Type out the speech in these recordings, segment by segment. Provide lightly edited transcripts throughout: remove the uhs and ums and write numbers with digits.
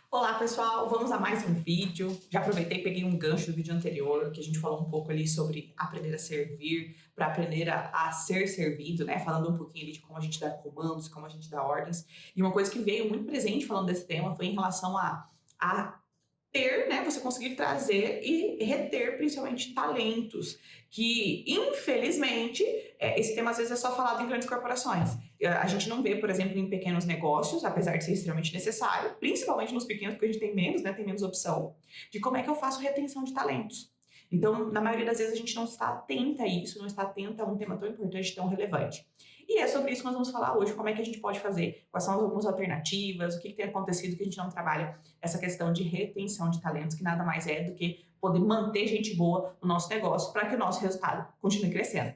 Olá pessoal, vamos a mais um vídeo. Já aproveitei e peguei um gancho do vídeo anterior, que a gente falou um pouco ali sobre aprender a servir, para aprender a ser servido, né? Falando um pouquinho ali de como a gente dá comandos, como a gente dá ordens. E uma coisa que veio muito presente falando desse tema foi em relação a ter, né, você conseguir trazer e reter principalmente talentos, que infelizmente, esse tema às vezes é só falado em grandes corporações. A gente não vê, por exemplo, em pequenos negócios, apesar de ser extremamente necessário, principalmente nos pequenos, porque a gente tem menos, né, tem menos opção, de como é que eu faço retenção de talentos. Então, na maioria das vezes, a gente não está atenta a isso, não está atenta a um tema tão importante, tão relevante. E é sobre isso que nós vamos falar hoje, como é que a gente pode fazer, quais são algumas alternativas, o que tem acontecido que a gente não trabalha essa questão de retenção de talentos, que nada mais é do que poder manter gente boa no nosso negócio para que o nosso resultado continue crescendo.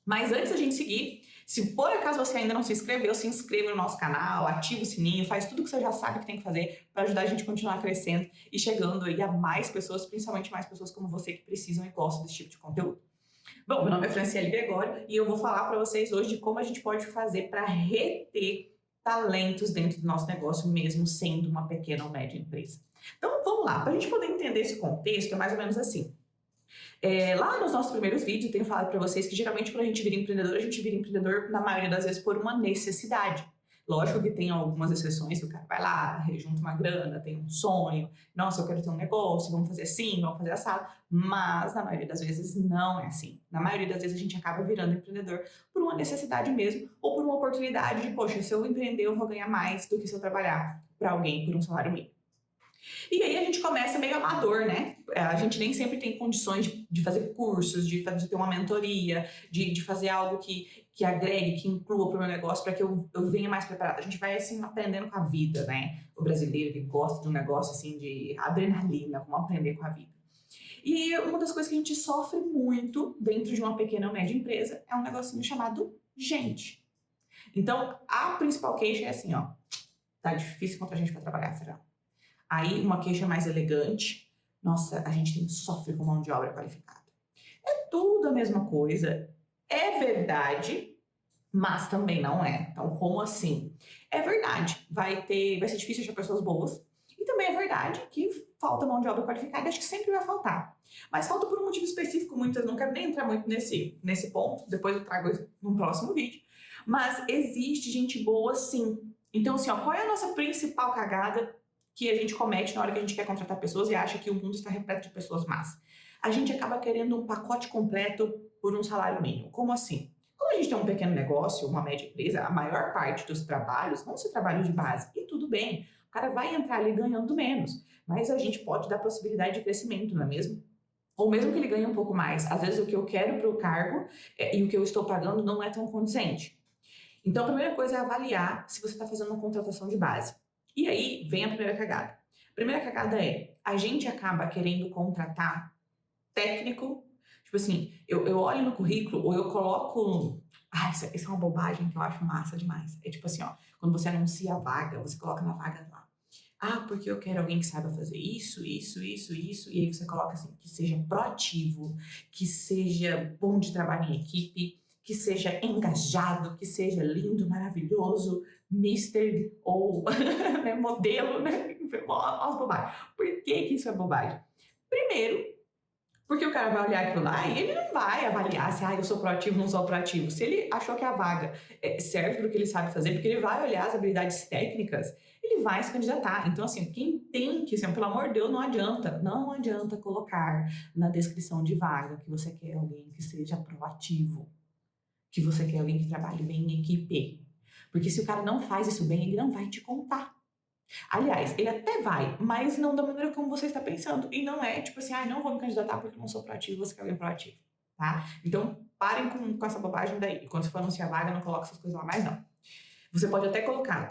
Mas antes da gente seguir, se por acaso você ainda não se inscreveu, se inscreva no nosso canal, ativa o sininho, faz tudo que você já sabe que tem que fazer para ajudar a gente a continuar crescendo e chegando aí a mais pessoas, principalmente mais pessoas como você que precisam e gostam desse tipo de conteúdo. Bom, meu nome é Franciele Gregório e eu vou falar para vocês hoje de como a gente pode fazer para reter talentos dentro do nosso negócio, mesmo sendo uma pequena ou média empresa. Então, vamos lá. Para a gente poder entender esse contexto, é mais ou menos assim. Lá nos nossos primeiros vídeos, eu tenho falado para vocês que geralmente quando a gente vira empreendedor na maioria das vezes por uma necessidade. Lógico que tem algumas exceções que o cara vai lá, junta uma grana, tem um sonho, nossa, eu quero ter um negócio, vamos fazer assim, vamos fazer assado, mas na maioria das vezes não é assim. Na maioria das vezes a gente acaba virando empreendedor por uma necessidade mesmo, ou por uma oportunidade de, poxa, se eu empreender eu vou ganhar mais do que se eu trabalhar para alguém por um salário mínimo. E aí a gente começa meio amador, né? A gente nem sempre tem condições de fazer cursos, de ter uma mentoria, de fazer algo que agregue, que inclua para o meu negócio, para que eu venha mais preparado. A gente vai, assim, aprendendo com a vida, né? O brasileiro, ele gosta de um negócio, assim, de adrenalina, vamos aprender com a vida. E uma das coisas que a gente sofre muito dentro de uma pequena ou média empresa é um negocinho chamado gente. Então, a principal queixa é assim, ó, tá difícil encontrar gente para trabalhar, será? Aí, uma queixa mais elegante, nossa, a gente sofre com mão de obra qualificada. É tudo a mesma coisa, é verdade, mas também não é. Então, como assim? É verdade, vai ser difícil achar pessoas boas, e também é verdade que falta mão de obra qualificada, acho que sempre vai faltar. Mas falta por um motivo específico, muitas, não quero nem entrar muito nesse ponto, depois eu trago isso num próximo vídeo, mas existe gente boa sim. Então, assim, ó, qual é a nossa principal cagada que a gente comete na hora que a gente quer contratar pessoas e acha que o mundo está repleto de pessoas más? A gente acaba querendo um pacote completo por um salário mínimo. Como assim? Como a gente tem um pequeno negócio, uma média empresa, a maior parte dos trabalhos vão ser trabalhos de base. E tudo bem, o cara vai entrar ali ganhando menos. Mas a gente pode dar possibilidade de crescimento, não é mesmo? Ou mesmo que ele ganhe um pouco mais. Às vezes o que eu quero para o cargo e o que eu estou pagando não é tão condizente. Então a primeira coisa é avaliar se você está fazendo uma contratação de base. E aí vem a primeira cagada. A primeira cagada é, a gente acaba querendo contratar técnico, tipo assim, eu olho no currículo ou eu coloco... isso é uma bobagem que eu acho massa demais. É tipo assim, ó, quando você anuncia a vaga, você coloca na vaga lá. Porque eu quero alguém que saiba fazer isso, isso, isso, isso, e aí você coloca assim, que seja proativo, que seja bom de trabalho em equipe, que seja engajado, que seja lindo, maravilhoso, mister ou né, modelo, né? Nossa, bobagem. Por que isso é bobagem? Primeiro, porque o cara vai olhar aquilo lá e ele não vai avaliar se eu sou proativo ou não sou proativo. Se ele achou que a vaga serve para o que ele sabe fazer, porque ele vai olhar as habilidades técnicas, ele vai se candidatar. Então, assim, quem tem que, assim, pelo amor de Deus, não adianta colocar na descrição de vaga que você quer alguém que seja proativo, que você quer alguém que trabalhe bem em equipe. Porque se o cara não faz isso bem, ele não vai te contar. Aliás, ele até vai, mas não da maneira como você está pensando. E não é tipo assim, não vou me candidatar porque eu não sou proativo, você quer alguém proativo, tá? Então, parem com essa bobagem daí. Quando você for anunciar a vaga, não coloca essas coisas lá mais, não. Você pode até coloca...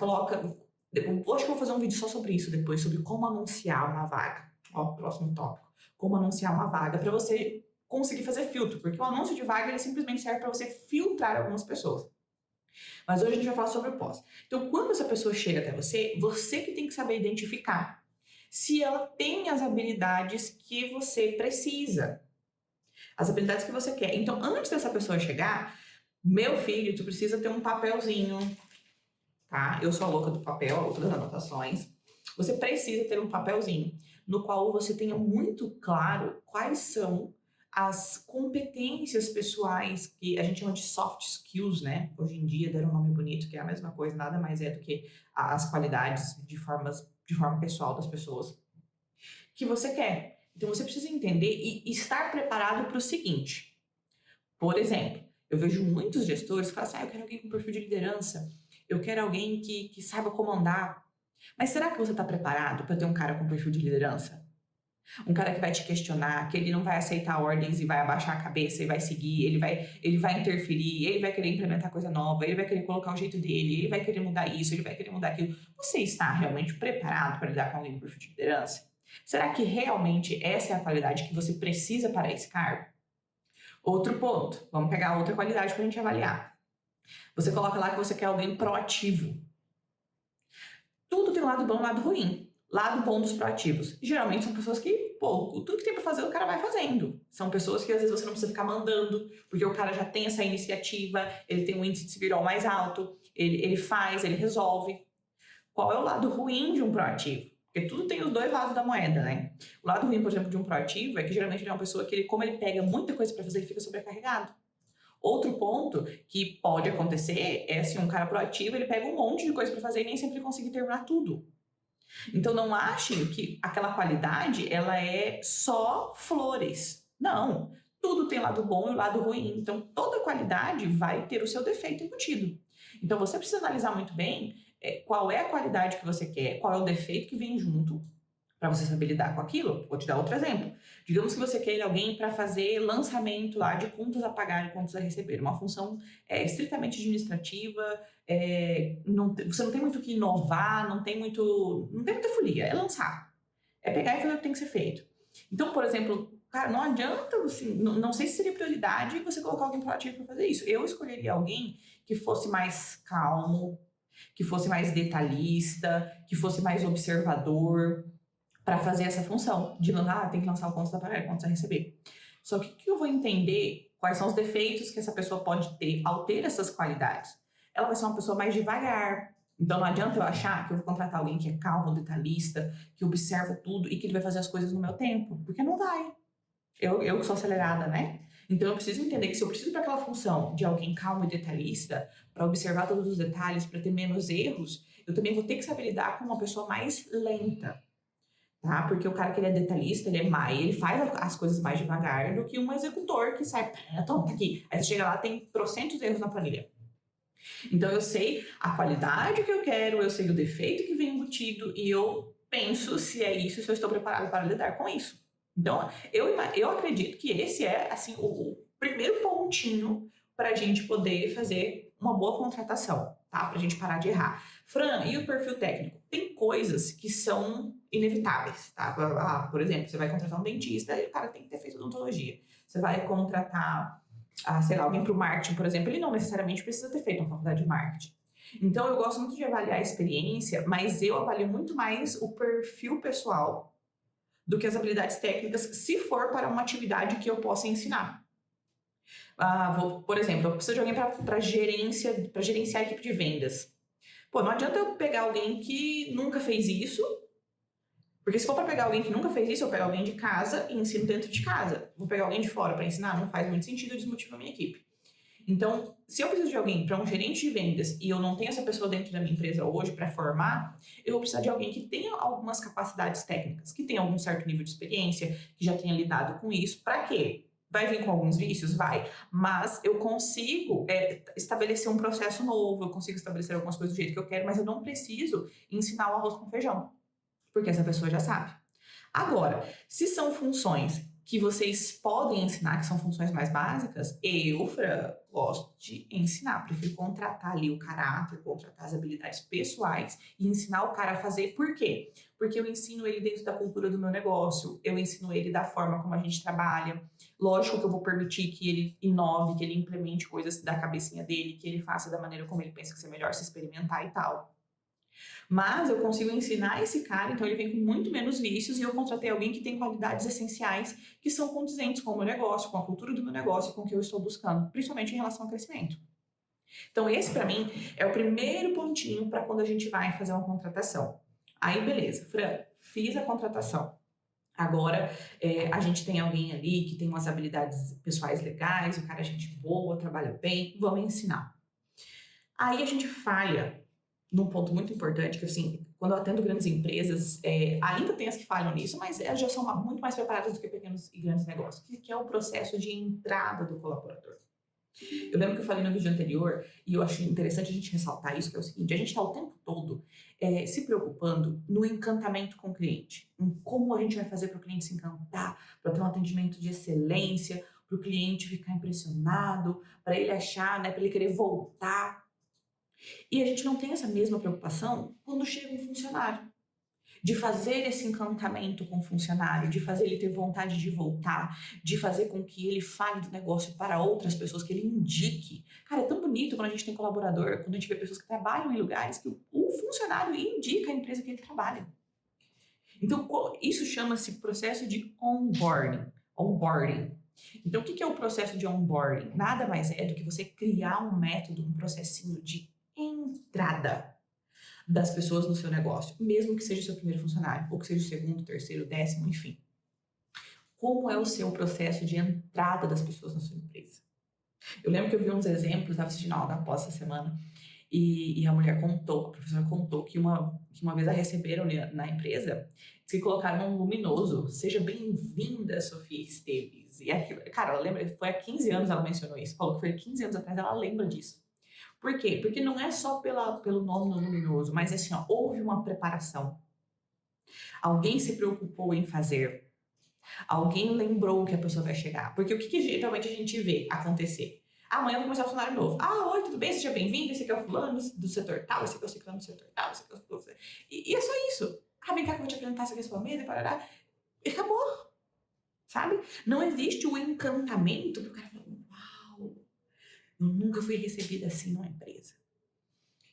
Eu acho que eu vou fazer um vídeo só sobre isso depois, sobre como anunciar uma vaga. Ó, próximo tópico. Como anunciar uma vaga, para você conseguir fazer filtro, porque o anúncio de vaga, ele simplesmente serve para você filtrar algumas pessoas. Mas hoje a gente vai falar sobre o pós. Então, quando essa pessoa chega até você, você que tem que saber identificar se ela tem as habilidades que você precisa. As habilidades que você quer. Então, antes dessa pessoa chegar, meu filho, tu precisa ter um papelzinho, tá? Eu sou a louca do papel, a louca das anotações. Você precisa ter um papelzinho no qual você tenha muito claro quais são as competências pessoais que a gente chama de soft skills, né? Hoje em dia deram um nome bonito, que é a mesma coisa, nada mais é do que as qualidades de forma pessoal das pessoas que você quer. Então você precisa entender e estar preparado para o seguinte. Por exemplo, eu vejo muitos gestores que falam assim, eu quero alguém com perfil de liderança, eu quero alguém que saiba comandar. Mas será que você está preparado para ter um cara com perfil de liderança? Um cara que vai te questionar, que ele não vai aceitar ordens e vai abaixar a cabeça e vai seguir, ele vai interferir, ele vai querer implementar coisa nova, ele vai querer colocar o jeito dele, ele vai querer mudar isso, ele vai querer mudar aquilo. Você está realmente preparado para lidar com alguém com perfil de liderança? Será que realmente essa é a qualidade que você precisa para esse cargo? Outro ponto, vamos pegar outra qualidade para a gente avaliar. Você coloca lá que você quer alguém proativo. Tudo tem um lado bom e um lado ruim. Lado bom dos proativos. Geralmente são pessoas que, tudo que tem pra fazer o cara vai fazendo. São pessoas que às vezes você não precisa ficar mandando, porque o cara já tem essa iniciativa, ele tem um índice de se-virou mais alto, ele faz, ele resolve. Qual é o lado ruim de um proativo? Porque tudo tem os dois lados da moeda, né? O lado ruim, por exemplo, de um proativo é que geralmente ele é uma pessoa que, como ele pega muita coisa pra fazer, ele fica sobrecarregado. Outro ponto que pode acontecer é se um cara proativo, ele pega um monte de coisa pra fazer e nem sempre consegue terminar tudo. Então não achem que aquela qualidade ela é só flores. Não, tudo tem lado bom e lado ruim. Então toda qualidade vai ter o seu defeito embutido. Então você precisa analisar muito bem qual é a qualidade que você quer, qual é o defeito que vem junto para você saber lidar com aquilo. Vou te dar outro exemplo. Digamos que você queira alguém para fazer lançamento lá de contas a pagar e contas a receber, uma função estritamente administrativa. Você não tem muito o que inovar, não tem muita folia, é lançar. É pegar e fazer o que tem que ser feito. Então, por exemplo, cara, não adianta, assim, não sei se seria prioridade você colocar alguém proativo para fazer isso. Eu escolheria alguém que fosse mais calmo, que fosse mais detalhista, que fosse mais observador, para fazer essa função de tem que lançar o contas a pagar, contas a receber. Só que o que eu vou entender quais são os defeitos que essa pessoa pode ter ao ter essas qualidades? Ela vai ser uma pessoa mais devagar. Então não adianta eu achar que eu vou contratar alguém que é calmo, detalhista, que observa tudo e que ele vai fazer as coisas no meu tempo, porque não vai. Eu que sou acelerada, né? Então eu preciso entender que se eu preciso para aquela função de alguém calmo e detalhista, para observar todos os detalhes, para ter menos erros, eu também vou ter que saber lidar com uma pessoa mais lenta. Tá? Porque o cara que ele é detalhista, ele faz as coisas mais devagar do que um executor que sai, tá aqui. Aí você chega lá, tem trocentos erros na planilha. Então eu sei a qualidade que eu quero, eu sei o defeito que vem embutido e eu penso se é isso, se eu estou preparado para lidar com isso. Então eu acredito que esse é assim o primeiro pontinho para a gente poder fazer uma boa contratação, tá? Para a gente parar de errar. Fran, e o perfil técnico? Tem coisas que são inevitáveis, tá? Por exemplo, você vai contratar um dentista e o cara tem que ter feito odontologia. Você vai contratar, sei lá, alguém para o marketing, por exemplo, ele não necessariamente precisa ter feito uma faculdade de marketing. Então, eu gosto muito de avaliar a experiência, mas eu avalio muito mais o perfil pessoal do que as habilidades técnicas, se for para uma atividade que eu possa ensinar. Por exemplo, eu preciso de alguém para gerenciar a equipe de vendas. Não adianta eu pegar alguém que nunca fez isso, porque se for para pegar alguém que nunca fez isso, eu pego alguém de casa e ensino dentro de casa. Vou pegar alguém de fora para ensinar, não faz muito sentido, eu desmotivo a minha equipe. Então, se eu preciso de alguém para um gerente de vendas e eu não tenho essa pessoa dentro da minha empresa hoje para formar, eu vou precisar de alguém que tenha algumas capacidades técnicas, que tenha algum certo nível de experiência, que já tenha lidado com isso. Para quê? Vai vir com alguns vícios? Vai. Mas eu consigo estabelecer um processo novo, eu consigo estabelecer algumas coisas do jeito que eu quero, mas eu não preciso ensinar o arroz com feijão, porque essa pessoa já sabe. Agora, se são funções que vocês podem ensinar, que são funções mais básicas, eu, Fran, gosto de ensinar. Prefiro contratar ali o caráter, contratar as habilidades pessoais e ensinar o cara a fazer. Por quê? Porque eu ensino ele dentro da cultura do meu negócio, eu ensino ele da forma como a gente trabalha. Lógico que eu vou permitir que ele inove, que ele implemente coisas da cabecinha dele, que ele faça da maneira como ele pensa que é melhor se experimentar e tal. Mas eu consigo ensinar esse cara, então ele vem com muito menos vícios e eu contratei alguém que tem qualidades essenciais que são condizentes com o meu negócio, com a cultura do meu negócio e com o que eu estou buscando, principalmente em relação ao crescimento. Então esse para mim é o primeiro pontinho para quando a gente vai fazer uma contratação. Aí, beleza, Fran, fiz a contratação. Agora, a gente tem alguém ali que tem umas habilidades pessoais legais, o cara é gente boa, trabalha bem, vamos ensinar. Aí a gente falha num ponto muito importante, que assim, quando eu atendo grandes empresas, ainda tem as que falham nisso, mas elas já são muito mais preparadas do que pequenos e grandes negócios, que é o processo de entrada do colaborador. Eu lembro que eu falei no vídeo anterior, e eu acho interessante a gente ressaltar isso, que é o seguinte, a gente está o tempo todo se preocupando no encantamento com o cliente, em como a gente vai fazer para o cliente se encantar, para ter um atendimento de excelência, para o cliente ficar impressionado, para ele achar, né, para ele querer voltar. E a gente não tem essa mesma preocupação quando chega um funcionário. De fazer esse encantamento com o funcionário, de fazer ele ter vontade de voltar, de fazer com que ele fale do negócio para outras pessoas, que ele indique. Cara, é tão bonito quando a gente tem colaborador, quando a gente vê pessoas que trabalham em lugares que o funcionário indica a empresa que ele trabalha. Então, isso chama-se processo de onboarding. Onboarding. Então, o que é o processo de onboarding? Nada mais é do que você criar um método, um processinho de entrada das pessoas no seu negócio, mesmo que seja o seu primeiro funcionário, ou que seja o segundo, terceiro, décimo, enfim. Como é o seu processo de entrada das pessoas na sua empresa? Eu lembro que eu vi uns exemplos, estava assistindo aula da pós essa semana, e a mulher contou, a professora contou que uma vez a receberam na empresa, que colocaram um luminoso. Seja bem-vinda, Sofia Esteves. E aquilo, cara, ela lembra, foi há 15 anos ela mencionou isso, falou que foi há 15 anos atrás, ela lembra disso. Por quê? Porque não é só pelo nome no luminoso, mas assim, ó, houve uma preparação. Alguém se preocupou em fazer. Alguém lembrou que a pessoa vai chegar. Porque o que geralmente a gente vê acontecer? Amanhã vai começar um funcionário novo. Ah, oi, tudo bem? Seja bem-vindo. Esse aqui é o fulano do setor tal, esse aqui é o ciclano do setor tal, esse aqui é o... E é só isso. Ah, vem cá que eu vou te apresentar essa aqui é a sua mesa, parará. E acabou. Sabe? Não existe o encantamento do cara falar, uau, eu nunca fui recebida assim numa empresa.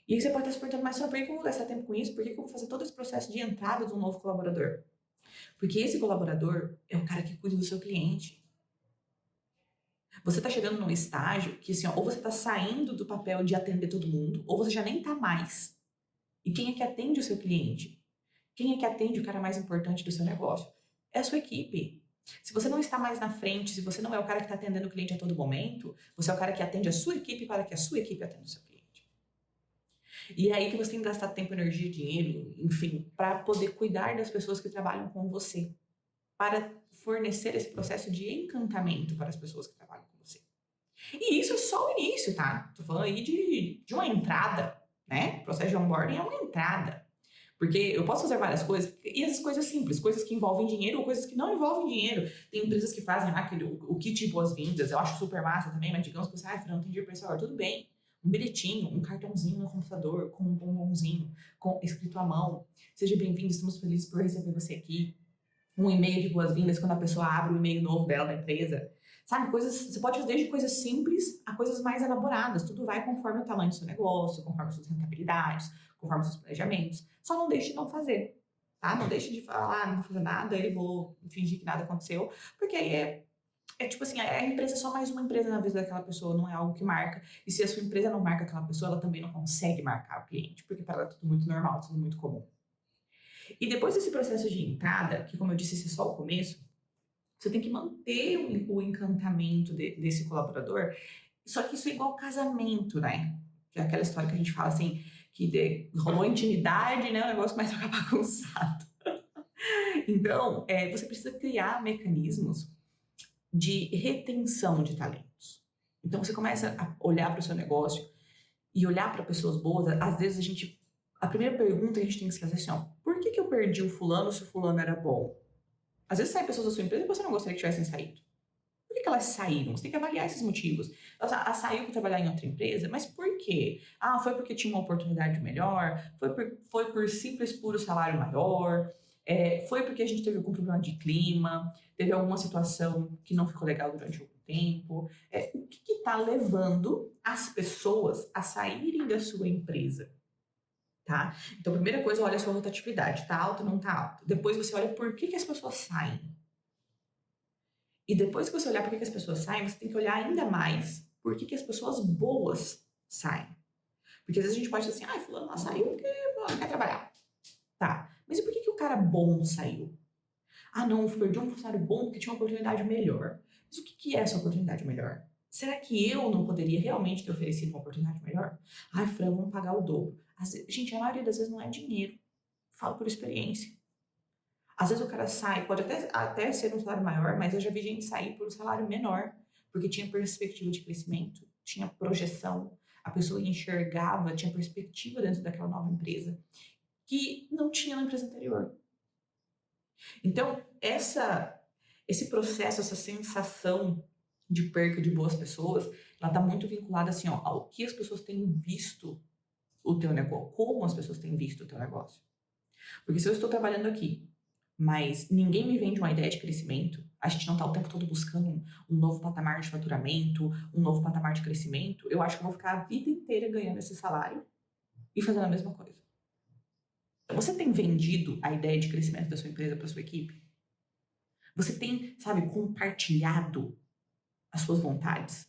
E aí você pode estar se perguntando, mas por que eu vou gastar tempo com isso? Por que eu vou fazer todo esse processo de entrada de um novo colaborador? Porque esse colaborador é o cara que cuida do seu cliente. Você está chegando num estágio que, assim, ó, ou você está saindo do papel de atender todo mundo, ou você já nem está mais. E quem é que atende o seu cliente? Quem é que atende o cara mais importante do seu negócio? É a sua equipe. Se você não está mais na frente, se você não é o cara que está atendendo o cliente a todo momento, você é o cara que atende a sua equipe para que a sua equipe atenda o seu cliente. E é aí que você tem que gastar tempo, energia, dinheiro, enfim, para poder cuidar das pessoas que trabalham com você, para fornecer esse processo de encantamento para as pessoas que trabalham com você. E isso é só o início, tá? Tô falando aí de uma entrada, né? O processo de onboarding é uma entrada. Porque eu posso fazer várias coisas, e essas coisas simples, coisas que envolvem dinheiro ou coisas que não envolvem dinheiro. Tem empresas que fazem o kit de boas-vindas, eu acho super massa também, mas digamos que você, Fran, não tem dinheiro para isso agora, tudo bem. Um bilhetinho, um cartãozinho no computador, com um bombonzinho, escrito à mão. Seja bem-vindo, estamos felizes por receber você aqui. Um e-mail de boas-vindas quando a pessoa abre o e-mail novo dela da empresa. Sabe, você pode fazer desde coisas simples a coisas mais elaboradas. Tudo vai conforme o tamanho do seu negócio, conforme as suas rentabilidades, conforme os seus planejamentos. Só não deixe de não fazer, tá? Não deixe de falar, não vou fazer nada e vou fingir que nada aconteceu, porque aí tipo assim, a empresa é só mais uma empresa na vida daquela pessoa, não é algo que marca. E se a sua empresa não marca aquela pessoa, ela também não consegue marcar o cliente, porque para ela é tudo muito normal, tudo muito comum. E depois desse processo de entrada, que como eu disse, esse é só o começo, você tem que manter o encantamento desse colaborador. Só que isso é igual casamento, né? Que é aquela história que a gente fala assim, que rolou intimidade, né? O negócio começa a ficar bagunçado. Então, você precisa criar mecanismos de retenção de talentos. Então, você começa a olhar para o seu negócio e olhar para pessoas boas. Às vezes, a primeira pergunta que a gente tem que se fazer é assim, ó, por que eu perdi o fulano se o fulano era bom? Às vezes saem pessoas da sua empresa e você não gostaria que tivessem saído. Por que elas saíram? Você tem que avaliar esses motivos. Ela saiu para trabalhar em outra empresa, mas por quê? Ah, foi porque tinha uma oportunidade melhor? Foi por simples, puro salário maior? Foi porque a gente teve algum problema de clima? Teve alguma situação que não ficou legal durante algum tempo? O que está levando as pessoas a saírem da sua empresa? Tá? Então, a primeira coisa, olha a sua rotatividade. Tá alta ou não tá alta? Depois você olha por que as pessoas saem. E depois que você olhar por que as pessoas saem, você tem que olhar ainda mais por que as pessoas boas saem. Porque às vezes a gente pode dizer assim, fulano lá saiu porque não quer trabalhar. Tá, Mas e por que que o cara bom saiu? Ah, não, eu perdi um funcionário bom porque tinha uma oportunidade melhor. Mas o que que é essa oportunidade melhor? Será que eu não poderia realmente ter oferecido uma oportunidade melhor? Ai, Fran, vamos pagar o dobro. Gente, a maioria das vezes não é dinheiro. Falo por experiência. Às vezes o cara sai, pode até ser um salário maior, mas eu já vi gente sair por um salário menor, porque tinha perspectiva de crescimento, tinha projeção, a pessoa enxergava, tinha perspectiva dentro daquela nova empresa, que não tinha na empresa anterior. Então, esse processo, essa sensação de perca de boas pessoas, ela está muito vinculada assim, ó, ao que as pessoas têm visto o teu negócio, como as pessoas têm visto o teu negócio. Porque se eu estou trabalhando aqui, mas ninguém me vende uma ideia de crescimento, a gente não está o tempo todo buscando um novo patamar de faturamento, um novo patamar de crescimento, eu acho que eu vou ficar a vida inteira ganhando esse salário e fazendo a mesma coisa. Então, você tem vendido a ideia de crescimento da sua empresa para sua equipe? Você tem, sabe, compartilhado as suas vontades?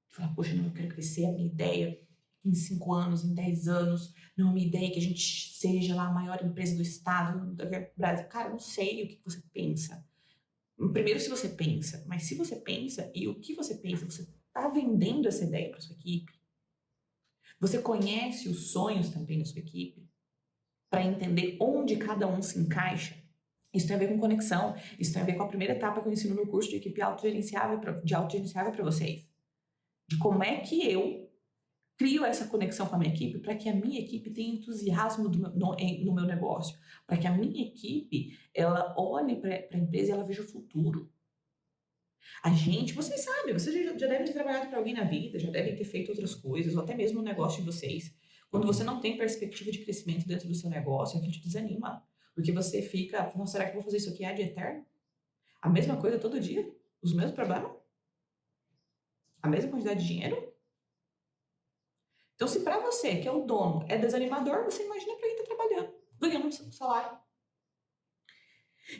Falar, poxa, não, eu quero crescer, a minha ideia em 5 anos, em 10 anos, não, a minha ideia é que a gente seja lá a maior empresa do estado, do Brasil. Cara, eu não sei o que você pensa. Primeiro, se você pensa, mas se você pensa e o que você pensa, você está vendendo essa ideia para sua equipe? Você conhece os sonhos também da sua equipe? Para entender onde cada um se encaixa? Isso tem a ver com conexão, isso tem a ver com a primeira etapa que eu ensino no curso de equipe autogerenciável para vocês. De como é que eu crio essa conexão com a minha equipe para que a minha equipe tenha entusiasmo no meu negócio, para que a minha equipe ela olhe para a empresa e ela veja o futuro. A gente, vocês sabem, vocês já devem ter trabalhado para alguém na vida, já devem ter feito outras coisas, ou até mesmo no negócio de vocês. Quando você não tem perspectiva de crescimento dentro do seu negócio, aquilo te desanima. Porque você fica, nossa, será que eu vou fazer isso aqui ad eterno? A mesma coisa todo dia? Os mesmos problemas? A mesma quantidade de dinheiro? Então, se para você, que é o dono, é desanimador, você imagina para quem está trabalhando, ganhando um salário.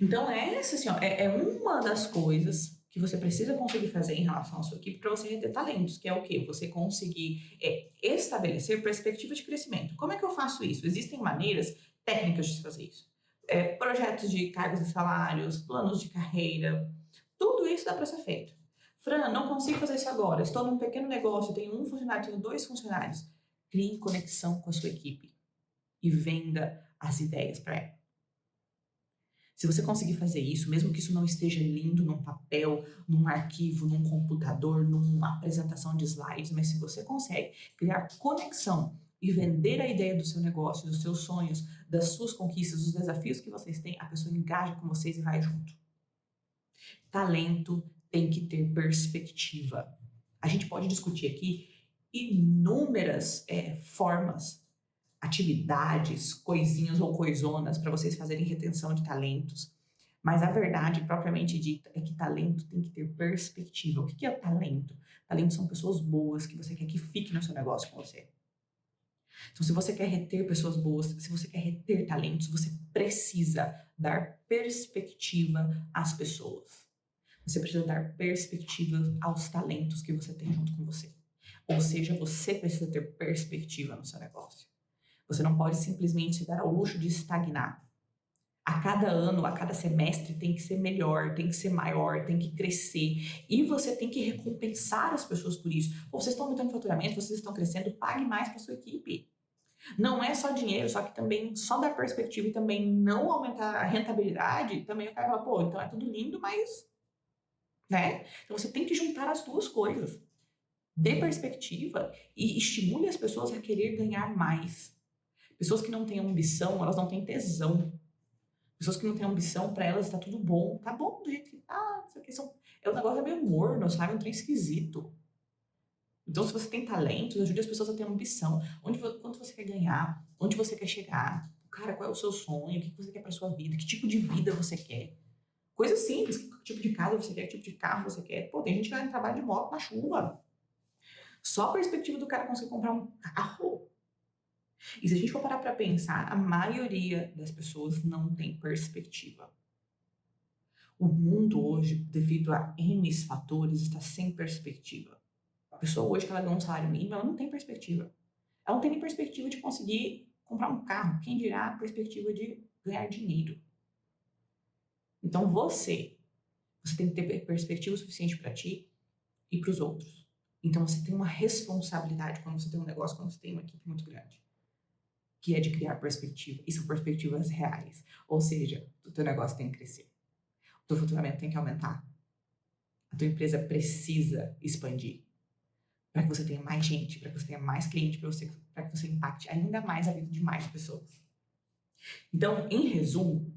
Então, essa assim, ó, é uma das coisas que você precisa conseguir fazer em relação à sua equipe para você reter talentos, que é o quê? Você conseguir estabelecer perspectiva de crescimento. Como é que eu faço isso? Existem maneiras técnicas de se fazer isso. Projetos de cargos e salários, planos de carreira, tudo isso dá para ser feito. Fran, não consigo fazer isso agora. Estou num pequeno negócio, tenho um funcionário, tenho 2 funcionários. Crie conexão com a sua equipe e venda as ideias para ela. Se você conseguir fazer isso, mesmo que isso não esteja lindo num papel, num arquivo, num computador, numa apresentação de slides, mas se você consegue criar conexão e vender a ideia do seu negócio, dos seus sonhos, das suas conquistas, dos desafios que vocês têm, a pessoa engaja com vocês e vai junto. Talento tem que ter perspectiva. A gente pode discutir aqui inúmeras formas, atividades, coisinhas ou coisonas para vocês fazerem retenção de talentos. Mas a verdade propriamente dita é que talento tem que ter perspectiva. O que é o talento? Talento são pessoas boas que você quer que fiquem no seu negócio com você. Então, se você quer reter pessoas boas, se você quer reter talentos, você precisa dar perspectiva às pessoas. Você precisa dar perspectiva aos talentos que você tem junto com você. Ou seja, você precisa ter perspectiva no seu negócio. Você não pode simplesmente se dar ao luxo de estagnar. A cada ano, a cada semestre tem que ser melhor, tem que ser maior, tem que crescer. E você tem que recompensar as pessoas por isso. Pô, vocês estão aumentando o faturamento, vocês estão crescendo, pague mais para sua equipe. Não é só dinheiro, só que também só dar perspectiva e também não aumentar a rentabilidade, também o cara fala, pô, então é tudo lindo, mas... né? Então você tem que juntar as duas coisas. Dê perspectiva e estimule as pessoas a querer ganhar mais. Pessoas que não têm ambição, elas não têm tesão. Pessoas que não têm ambição, para elas está tudo bom. Tá bom do jeito que tá. Isso aqui o negócio é meio morno, sabe? Um trem esquisito. Então, se você tem talentos, ajude as pessoas a ter ambição. Quanto você quer ganhar? Onde você quer chegar? Cara, qual é o seu sonho? O que você quer para sua vida? Que tipo de vida você quer? Coisa simples. Que tipo de casa você quer? Que tipo de carro você quer? Pô, tem gente que vai trabalhar de moto na chuva. Só a perspectiva do cara conseguir comprar um carro. E se a gente for parar para pensar, a maioria das pessoas não tem perspectiva. O mundo hoje, devido a N fatores, está sem perspectiva. A pessoa hoje que ela ganha um salário mínimo, ela não tem perspectiva. Ela não tem nem perspectiva de conseguir comprar um carro. Quem dirá a perspectiva de ganhar dinheiro. Então você tem que ter perspectiva suficiente para ti e para os outros. Então você tem uma responsabilidade quando você tem um negócio, quando você tem uma equipe muito grande, que é de criar perspectiva. E são perspectivas reais. Ou seja, o teu negócio tem que crescer. O teu faturamento tem que aumentar. A tua empresa precisa expandir para que você tenha mais gente, para que você tenha mais cliente, para que você impacte ainda mais a vida de mais pessoas. Então, em resumo,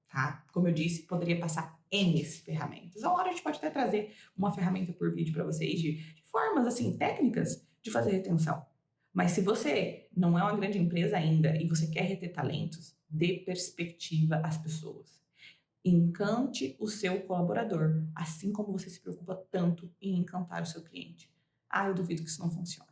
tá? Como eu disse, poderia passar N ferramentas. A hora a gente pode até trazer uma ferramenta por vídeo para vocês de formas assim técnicas de fazer retenção. Mas se você não é uma grande empresa ainda e você quer reter talentos, dê perspectiva às pessoas. Encante o seu colaborador, assim como você se preocupa tanto em encantar o seu cliente. Ah, eu duvido que isso não funcione.